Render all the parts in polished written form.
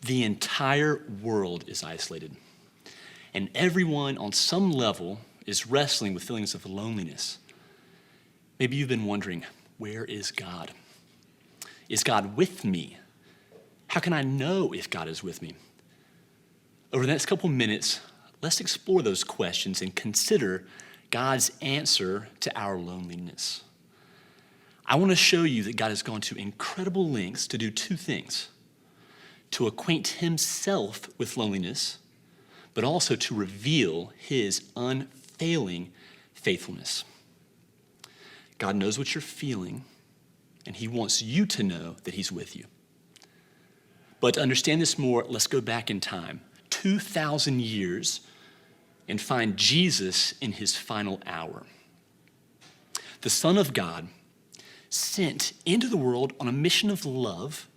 The entire world is isolated, and everyone on some level is wrestling with feelings of loneliness. Maybe you've been wondering, where is God? Is God with me? How can I know if God is with me? Over the next couple minutes, let's explore those questions and consider God's answer to our loneliness. I want to show you that God has gone to incredible lengths to do two things: to acquaint himself with loneliness, but also to reveal his unfailing faithfulness. God knows what you're feeling, and he wants you to know that he's with you. But to understand this more, let's go back in time, 2,000 years, and find Jesus in his final hour. The Son of God sent into the world on a mission of love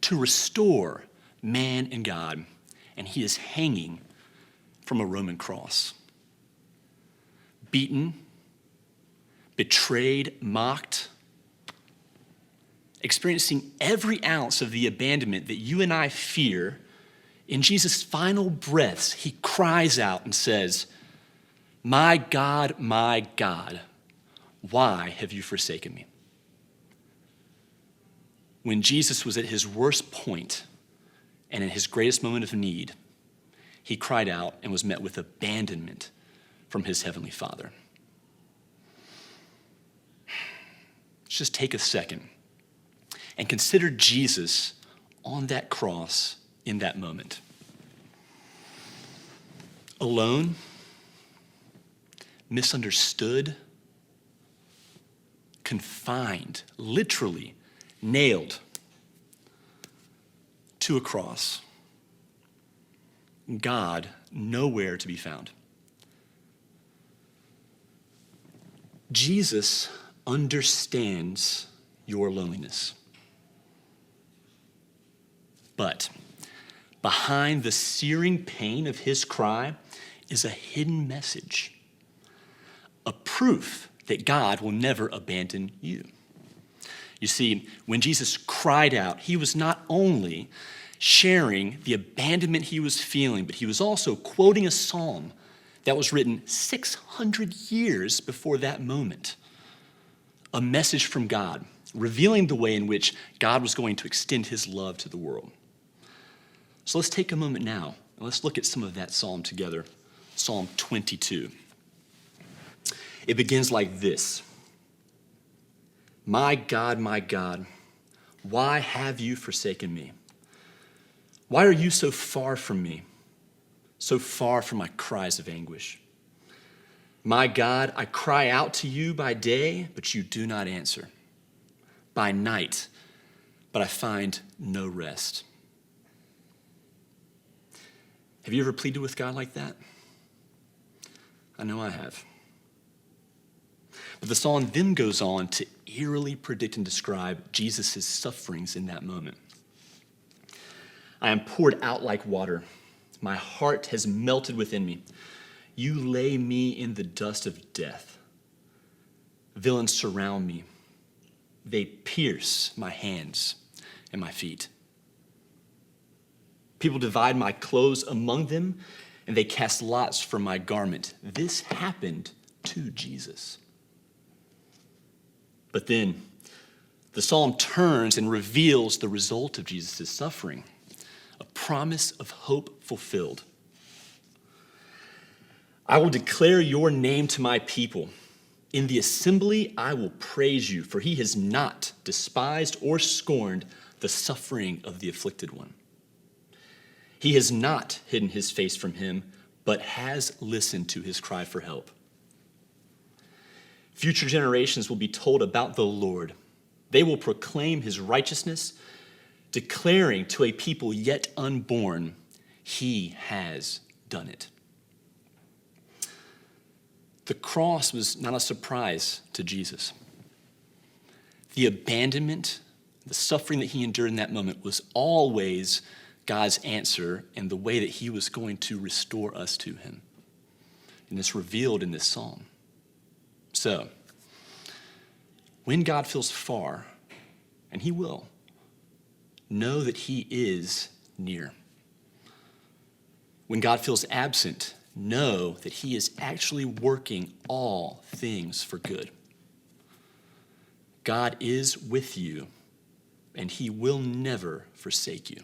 to restore man and God, and he is hanging from a Roman cross. Beaten, betrayed, mocked, experiencing every ounce of the abandonment that you and I fear. In Jesus' final breaths, he cries out and says, my God, why have you forsaken me?" When Jesus was at his worst point and in his greatest moment of need, he cried out and was met with abandonment from his heavenly Father. Let's just take a second and consider Jesus on that cross in that moment. Alone, misunderstood, confined, literally nailed to a cross. God nowhere to be found. Jesus understands your loneliness. But behind the searing pain of his cry is a hidden message, a proof that God will never abandon you. You see, when Jesus cried out, he was not only sharing the abandonment he was feeling, but he was also quoting a psalm that was written 600 years before that moment. A message from God, revealing the way in which God was going to extend his love to the world. So let's take a moment now, and let's look at some of that psalm together. Psalm 22. It begins like this: my God, why have you forsaken me? Why are you so far from me, so far from my cries of anguish? My God, I cry out to you by day, but you do not answer. By night, but I find no rest. Have you ever pleaded with God like that? I know I have. But the psalm then goes on to eerily predict and describe Jesus' sufferings in that moment. I am poured out like water. My heart has melted within me. You lay me in the dust of death. Villains surround me. They pierce my hands and my feet. People divide my clothes among them, and they cast lots for my garment. This happened to Jesus. But then the psalm turns and reveals the result of Jesus' suffering, a promise of hope fulfilled. I will declare your name to my people. In the assembly, I will praise you, for he has not despised or scorned the suffering of the afflicted one. He has not hidden his face from him, but has listened to his cry for help. Future generations will be told about the Lord. They will proclaim his righteousness, declaring to a people yet unborn, he has done it. The cross was not a surprise to Jesus. The abandonment, the suffering that he endured in that moment was always God's answer and the way that he was going to restore us to him. And it's revealed in this psalm. So, when God feels far, and he will, know that he is near. When God feels absent, know that he is actually working all things for good. God is with you, and he will never forsake you.